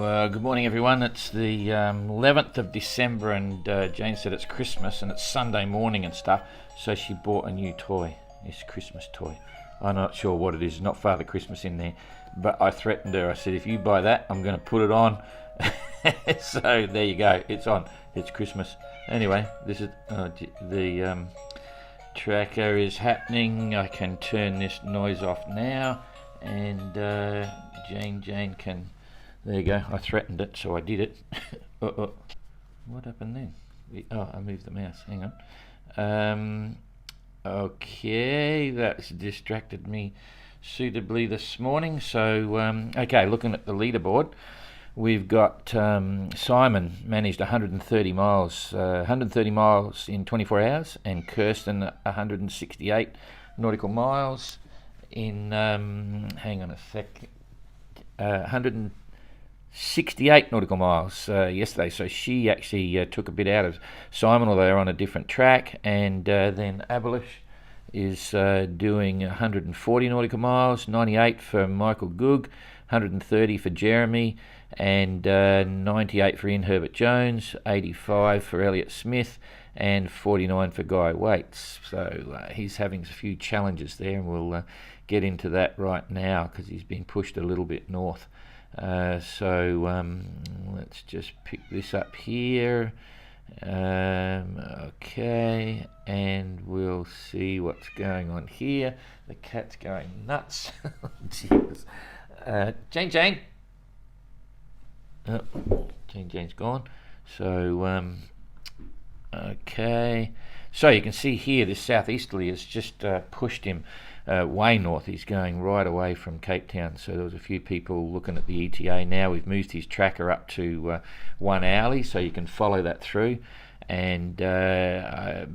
Good morning, everyone. It's the 11th of December, and Jane said it's Christmas and it's Sunday morning and stuff, so she bought a new toy. This Christmas toy. I'm not sure what it is. Not Father Christmas in there, but I threatened her. I said, if you buy that, I'm going to put it on. So there you go. It's on. It's Christmas. Anyway, this is the tracker is happening. I can turn this noise off now, and Jane can. There you go. I threatened it, so I did it. What happened then? I moved the mouse. Hang on. Okay, that's distracted me suitably this morning. So, okay, looking at the leaderboard, we've got Simon managed 130 miles, 130 miles in 24 hours, and Kirsten 168 nautical miles in, hang on a sec, 168 nautical miles yesterday, so she actually took a bit out of Simon, although they're on a different track. And then Abelish is doing 140 nautical miles, 98 for Michael Goog, 130 for Jeremy, and 98 for Ian Herbert Jones, 85 for Elliot Smith, and 49 for Guy Waits. So he's having a few challenges there, and we'll get into that right now because he's been pushed a little bit north. So let's just pick this up here. Okay, and we'll see what's going on here. The cat's going nuts. Jesus. Jane. Oh, Jane's gone. So okay. So you can see here this southeasterly has just pushed him way north. He's going right away from Cape Town. So there was a few people looking at the ETA. Now we've moved his tracker up to 1 hourly, so you can follow that through. And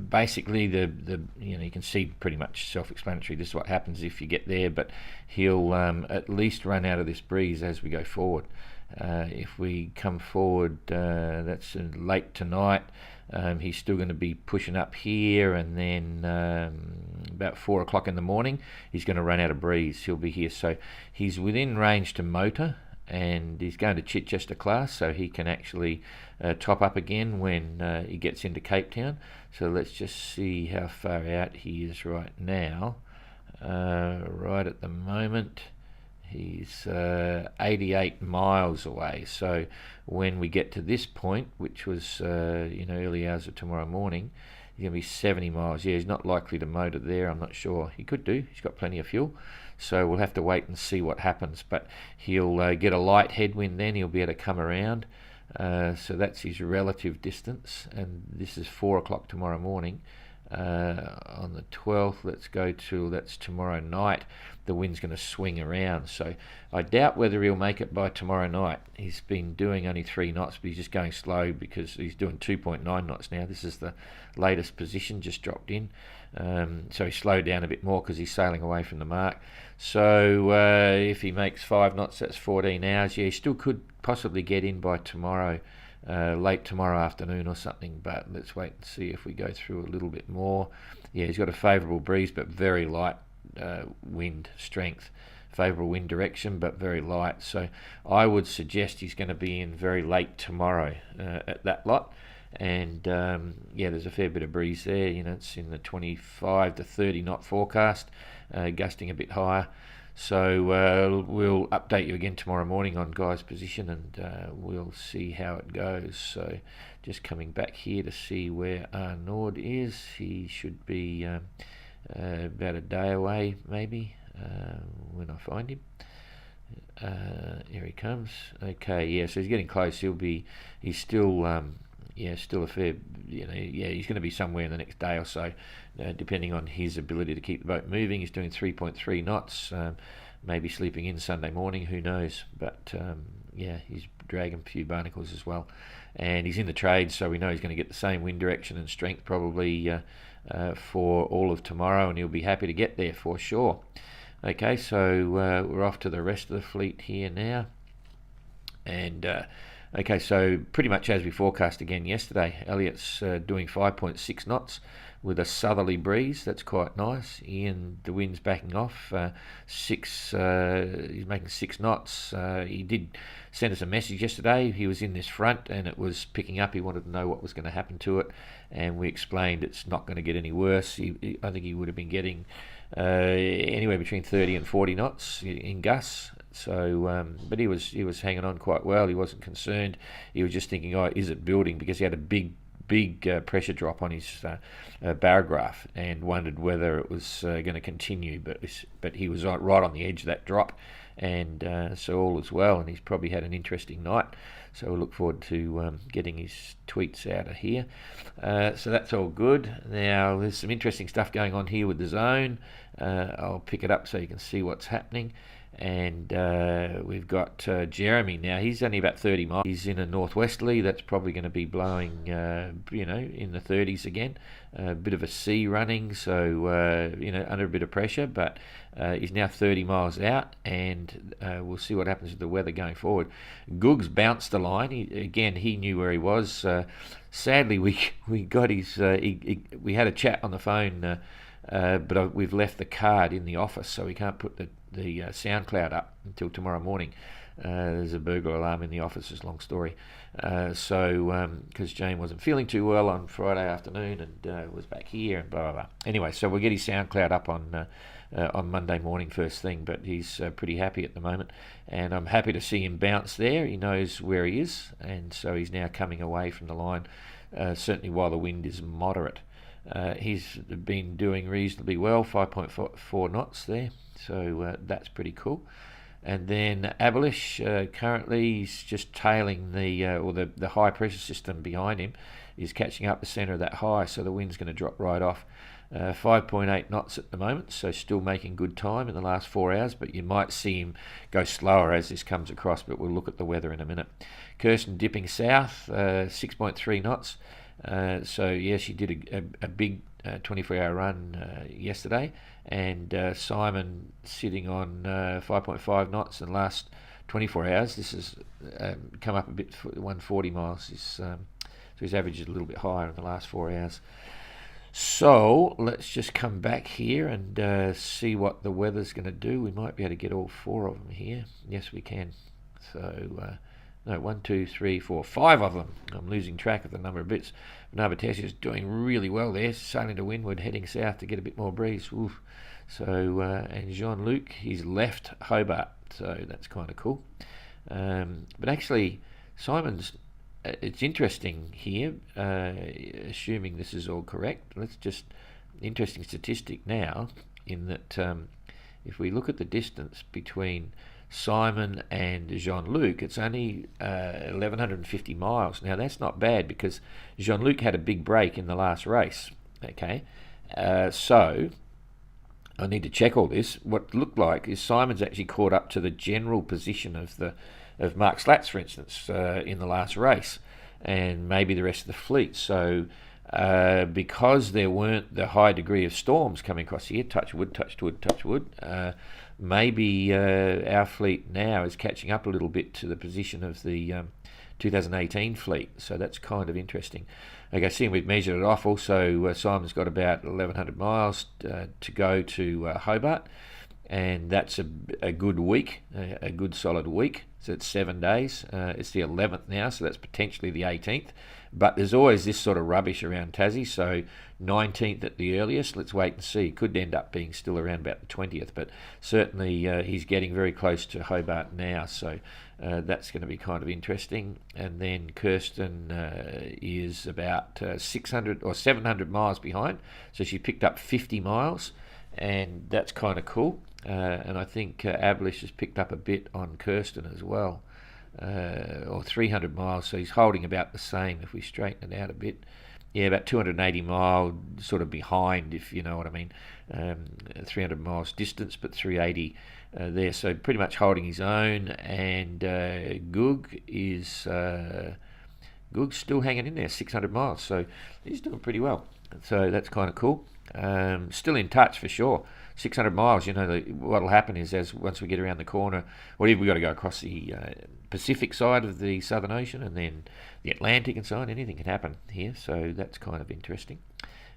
basically, you can see pretty much self-explanatory. This is what happens if you get there, but he'll at least run out of this breeze as we go forward. If we come forward, that's late tonight. He's still going to be pushing up here, and then about 4 o'clock in the morning, he's going to run out of breeze. He'll be here, so he's within range to motor, and he's going to Chichester class, so he can actually top up again when he gets into Cape Town. So let's just see how far out he is right now. Right at the moment, he's 88 miles away. So when we get to this point, which was early hours of tomorrow morning, he's going to be 70 miles. Yeah, he's not likely to motor there. I'm not sure. He could do. He's got plenty of fuel. So we'll have to wait and see what happens. But he'll get a light headwind then. He'll be able to come around. So that's his relative distance. And this is 4 o'clock tomorrow morning. On the 12th, let's go to, that's tomorrow night. The wind's going to swing around, so I doubt whether he'll make it by tomorrow night. He's been doing only 3 knots, but he's just going slow because he's doing 2.9 knots now. This is the latest position, just dropped in. So he slowed down a bit more because he's sailing away from the mark. So if he makes 5 knots, that's 14 hours. Yeah, he still could possibly get in by tomorrow. Late tomorrow afternoon or something, but let's wait and see if we go through a little bit more. Yeah, he's got a favourable breeze, but very light wind strength. Favourable wind direction, but very light. So I would suggest he's going to be in very late tomorrow at that lot. And yeah, there's a fair bit of breeze there. It's in the 25 to 30 knot forecast, gusting a bit higher. So we'll update you again tomorrow morning on Guy's position, and we'll see how it goes. So just coming back here to see where Arnaud is. He should be about a day away, maybe, when I find him. Here he comes. Okay, yeah, so he's getting close. He's still still a fair, he's going to be somewhere in the next day or so, depending on his ability to keep the boat moving. He's doing 3.3 knots, maybe sleeping in Sunday morning, who knows. But he's dragging a few barnacles as well. And he's in the trade, so we know he's going to get the same wind direction and strength probably for all of tomorrow, and he'll be happy to get there for sure. Okay, so we're off to the rest of the fleet here now. And okay, so pretty much as we forecast again yesterday, Elliot's doing 5.6 knots, with a southerly breeze. That's quite nice. Ian, the wind's backing off. He's making 6 knots. He did send us a message yesterday. He was in this front and it was picking up. He wanted to know what was going to happen to it, and we explained it's not going to get any worse. I think he would have been getting anywhere between 30 and 40 knots in gusts. So, but he was hanging on quite well. He wasn't concerned. He was just thinking, oh, is it building? Because he had a big pressure drop on his barograph and wondered whether it was going to continue. But he was right on the edge of that drop, and so all is well. And he's probably had an interesting night. So we'll look forward to getting his tweets out of here. So that's all good. Now there's some interesting stuff going on here with the zone. I'll pick it up so you can see what's happening. And we've got Jeremy now. He's only about 30 miles. He's in a northwesterly. That's probably going to be blowing, in the 30s again. A bit of a sea running, so under a bit of pressure. But he's now 30 miles out, and we'll see what happens with the weather going forward. Googs bounced the line. He knew where he was. Sadly, we got his. We had a chat on the phone. But we've left the card in the office, so we can't put the SoundCloud up until tomorrow morning. There's a burglar alarm in the office. It's a long story. Because Jane wasn't feeling too well on Friday afternoon and was back here and blah, blah, blah. Anyway, so we'll get his SoundCloud up on Monday morning first thing, but he's pretty happy at the moment. And I'm happy to see him bounce there. He knows where he is, and so he's now coming away from the line, certainly while the wind is moderate. He's been doing reasonably well, 5.4 knots there, so that's pretty cool. And then Abelish, currently he's just tailing the high pressure system behind him is catching up the centre of that high, so the wind's going to drop right off. 5.8 knots at the moment, so still making good time in the last 4 hours, but you might see him go slower as this comes across, but we'll look at the weather in a minute. Kirsten dipping south, 6.3 knots. She did a big 24-hour run yesterday, and Simon sitting on 5.5 knots in the last 24 hours. This has come up a bit for 140 miles. So his average is a little bit higher in the last 4 hours. So let's just come back here and see what the weather's going to do. We might be able to get all 4 of them here. Yes, we can. So... No, 1, 2, 3, 4, 5 of them. I'm losing track of the number of bits. Navatesh is doing really well there, sailing to windward, heading south to get a bit more breeze. Oof. So, and Jean-Luc, he's left Hobart, so that's kind of cool. But actually, Simon's, it's interesting here, assuming this is all correct. Interesting statistic now, in that if we look at the distance between Simon and Jean-Luc, it's only 1,150 miles. Now that's not bad because Jean-Luc had a big break in the last race. Okay, so I need to check all this. What it looked like is Simon's actually caught up to the general position of Mark Slats, for instance, in the last race, and maybe the rest of the fleet. So because there weren't the high degree of storms coming across here, touch wood, maybe our fleet now is catching up a little bit to the position of the 2018 fleet, so that's kind of interesting. Okay, seeing we've measured it off, also Simon's got about 1,100 miles to go to Hobart, and that's a good week, a good solid week. So it's 7 days. It's the 11th now, so that's potentially the 18th. But there's always this sort of rubbish around Tassie, so 19th at the earliest. Let's wait and see. Could end up being still around about the 20th, but certainly he's getting very close to Hobart now, so that's going to be kind of interesting. And then Kirsten is about 600 or 700 miles behind, so she picked up 50 miles, and that's kind of cool. And I think Abelish has picked up a bit on Kirsten as well, or 300 miles, so he's holding about the same if we straighten it out a bit. Yeah, about 280 miles sort of behind, if you know what I mean. 300 miles distance, but 380 there, so pretty much holding his own. And Goog's still hanging in there, 600 miles, so he's doing pretty well. So that's kind of cool. Still in touch for sure. 600 miles, what'll happen is once we get around the corner, we've got to go across the Pacific side of the Southern Ocean and then the Atlantic and so on. Anything can happen here, so that's kind of interesting.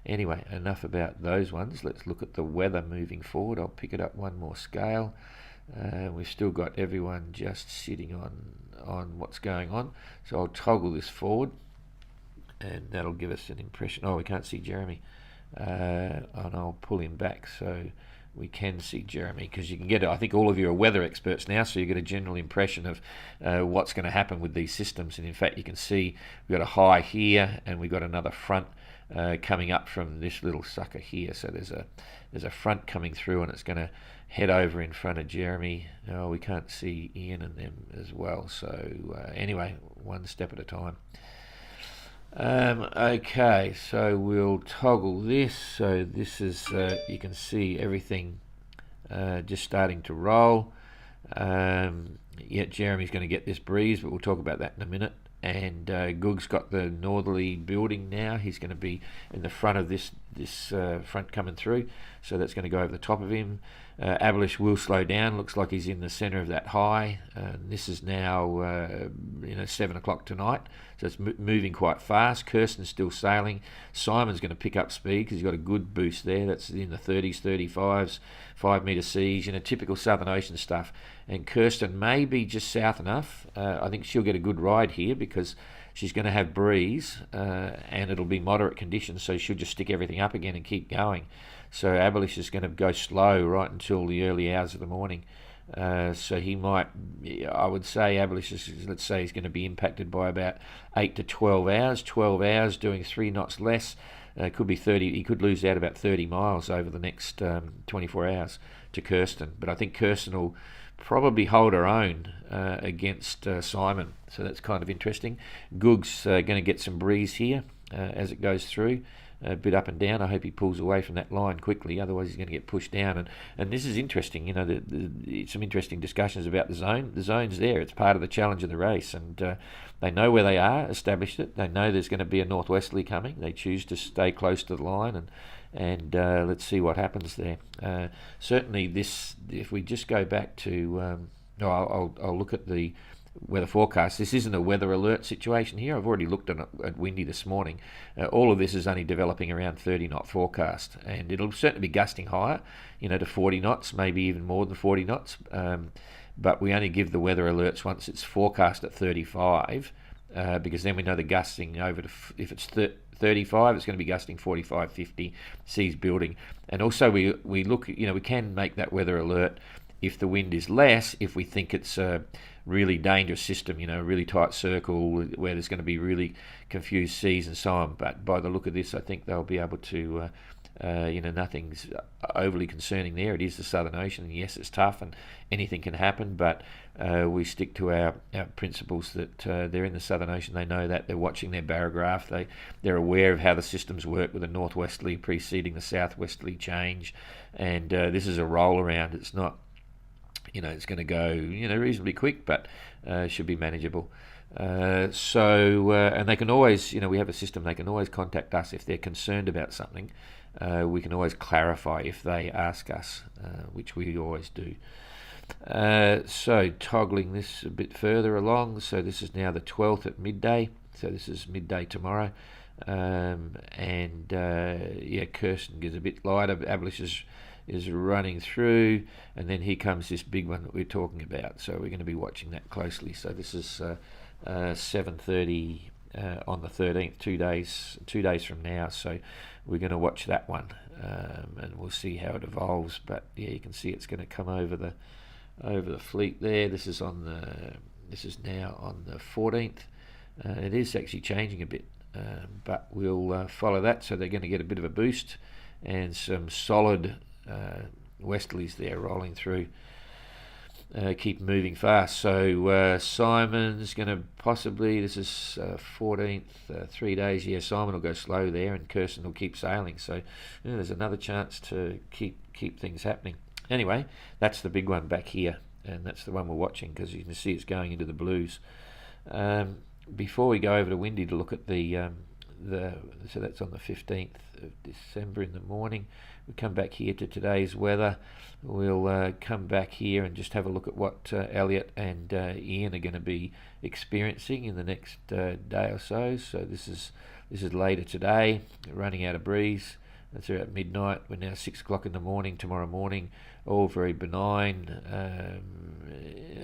Anyway, enough about those ones. Let's look at the weather moving forward. I'll pick it up one more scale. We've still got everyone just sitting on what's going on. So I'll toggle this forward, and that'll give us an impression. Oh, we can't see Jeremy. And I'll pull him back so we can see Jeremy, because you can get, I think all of you are weather experts now, so you get a general impression of what's going to happen with these systems. And in fact, you can see we've got a high here, and we've got another front coming up from this little sucker here. So there's a front coming through, and it's going to head over in front of Jeremy. Oh, we can't see Ian and them as well. So anyway, one step at a time. Okay, so we'll toggle this. So this is, you can see everything just starting to roll. Yeah, Jeremy's going to get this breeze, but we'll talk about that in a minute. And Goog's got the northerly building now. He's going to be in the front of this front coming through, so that's going to go over the top of him. Abelish will slow down. Looks like he's in the centre of that high. This is now 7 o'clock tonight, so it's moving quite fast. Kirsten's still sailing. Simon's going to pick up speed because he's got a good boost there. That's in the 30s, 35s, 5 metre seas, typical Southern Ocean stuff. And Kirsten may be just south enough. I think she'll get a good ride here because she's going to have breeze and it'll be moderate conditions, so she'll just stick everything up again and keep going. So Abelish is going to go slow right until the early hours of the morning. So he might, I would say Abelish is, let's say he's going to be impacted by about 8 to 12 hours. 12 hours doing 3 knots less. Could be 30. He could lose out about 30 miles over the next 24 hours to Kirsten. But I think Kirsten will probably hold her own against Simon. So that's kind of interesting. Goog's going to get some breeze here as it goes through. A bit up and down. I hope he pulls away from that line quickly, otherwise he's going to get pushed down. And this is interesting, some interesting discussions about the zone. The zone's there, it's part of the challenge of the race, and they know where they are, established it. They know there's going to be a northwesterly coming. They choose to stay close to the line, and let's see what happens there. Certainly this, if we just go back to, I'll look at the weather forecast. This isn't a weather alert situation here. I've already looked at Windy this morning. All of this is only developing around 30 knot forecast, and it'll certainly be gusting higher, to 40 knots, maybe even more than 40 knots. But we only give the weather alerts once it's forecast at 35, because then we know the gusting over to, if it's 35, it's going to be gusting 45, 50, seas building. And also we look, we can make that weather alert if the wind is less, if we think it's a really dangerous system, a really tight circle where there's going to be really confused seas and so on. But by the look of this, I think they'll be able to, nothing's overly concerning there. It is the Southern Ocean, and yes, it's tough and anything can happen, but we stick to our principles that they're in the Southern Ocean. They know that. They're watching their barograph. They're aware of how the systems work with the northwesterly preceding the southwesterly change, and this is a roll around. It's not, it's going to go, reasonably quick, but should be manageable. And they can always, we have a system, they can always contact us if they're concerned about something. We can always clarify if they ask us, which we always do. So toggling this a bit further along, so this is now the 12th at midday, so this is midday tomorrow. Kirsten gets a bit lighter, but Abelish is running through, and then here comes this big one that we're talking about, so we're going to be watching that closely. So this is 7:30 on the 13th, 2 days from now, so we're going to watch that one, and we'll see how it evolves. But yeah, you can see it's going to come over the fleet there. This is now on the 14th. It is actually changing a bit, but we'll follow that. So they're going to get a bit of a boost and some solid westerlies there rolling through, keep moving fast. So Simon's going to possibly, this is 14th, 3 days, Simon will go slow there and Kirsten will keep sailing, so there's another chance to keep things happening. Anyway, that's the big one back here, and that's the one we're watching because you can see it's going into the blues. Before we go over to Windy to look at so that's on the 15th of December in the morning. We come back here to today's weather. We'll come back here and just have a look at what Elliot and Ian are going to be experiencing in the next day or so. So this is This is later today, running out of breeze. That's about midnight. We're now 6 o'clock in the morning, tomorrow morning. All very benign.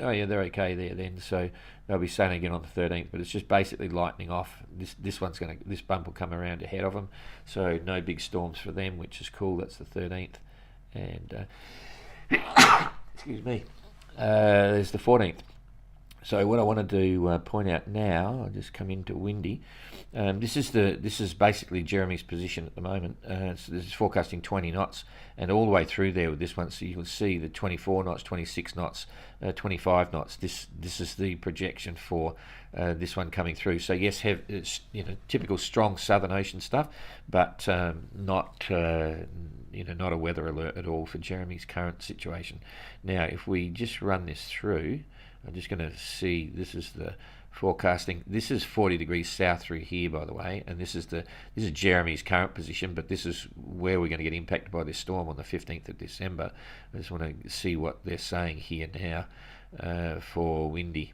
Oh yeah, they're okay there then. So they'll be sailing again on the 13th, but it's just basically lightening off. This bump will come around ahead of them. So no big storms for them, which is cool. That's the 13th. And excuse me. There's the 14th. So what I want to point out now, I'll just come into windy. This is basically Jeremy's position at the moment. So this is forecasting 20 knots, and all the way through there with this one, so you can see the 24 knots, 26 knots, 25 knots. This is the projection for this one coming through. So yes, it's typical strong Southern Ocean stuff, but not not a weather alert at all for Jeremy's current situation. Now, if we just run this through. I'm just going to see, this is the forecasting. This is 40 degrees south through here, by the way, and this is Jeremy's current position, but this is where we're going to get impacted by this storm on the 15th of December. I just want to see what they're saying here now for windy.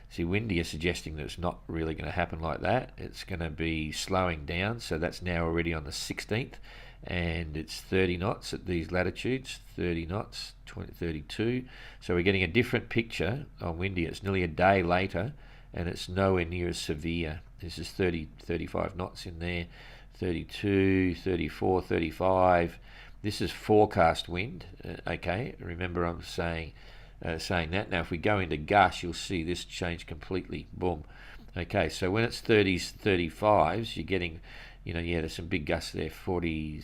See, windy is suggesting that it's not really going to happen like that. It's going to be slowing down, so that's now already on the 16th. And it's 30 knots at these latitudes, 30 knots, 32. So we're getting a different picture on windy. It's nearly a day later, and it's nowhere near as severe. This is 30, 35 knots in there, 32, 34, 35. This is forecast wind. Okay, remember I'm saying that. Now, if we go into gusts, you'll see this change completely. Boom. Okay, so when it's 30s, 35s, you're getting... there's some big gusts there, 40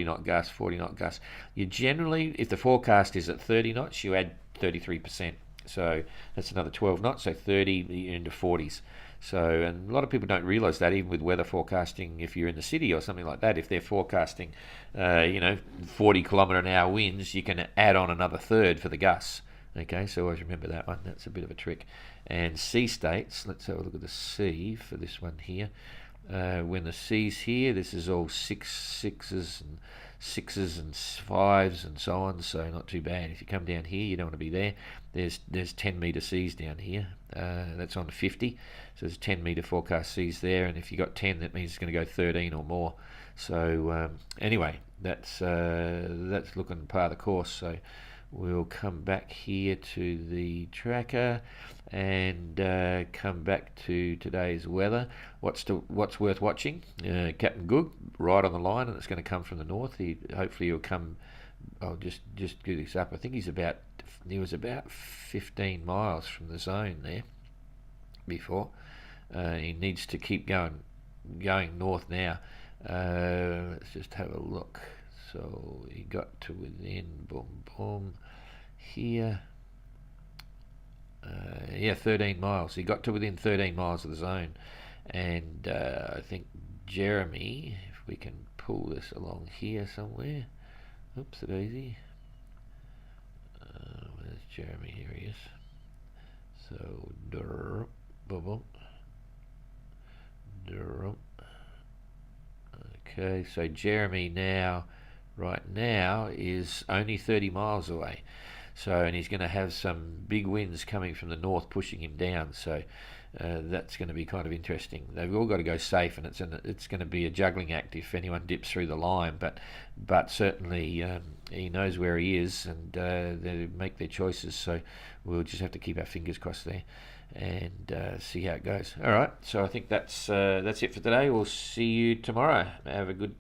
knot gusts, 40 knot gusts. You generally, if the forecast is at 30 knots, you add 33%. So that's another 12 knots, so 30 into 40s. So, and a lot of people don't realise that, even with weather forecasting, if you're in the city or something like that, if they're forecasting, 40 kilometre an hour winds, you can add on another third for the gusts. Okay, so always remember that one. That's a bit of a trick. And sea states, let's have a look at the sea for this one here. When the sea's here, this is all sixes and fives and so on, so not too bad. If you come down here, you don't want to be there. There's 10 metre seas down here. That's on 50, so there's 10 metre forecast seas there, and if you got 10, that means it's going to go 13 or more. So anyway, that's looking part of the course. So we'll come back here to the tracker and come back to today's weather. What's worth watching? Captain Good, right on the line, and it's going to come from the north. Hopefully he'll come. I'll just do this up. I think he was about 15 miles from the zone there before. He needs to keep going north now. Let's just have a look. So he got to within, boom, here. 13 miles. He got to within 13 miles of the zone. And I think Jeremy, if we can pull this along here somewhere. Oops, a daisy. Where's Jeremy? Here he is. So, boom. Okay, so Jeremy right now is only 30 miles away. So, and he's going to have some big winds coming from the north pushing him down. So that's going to be kind of interesting. They've all got to go safe, and it's going to be a juggling act if anyone dips through the line. But certainly he knows where he is, and they make their choices. So we'll just have to keep our fingers crossed there and see how it goes. All right. So I think that's it for today. We'll see you tomorrow. Have a good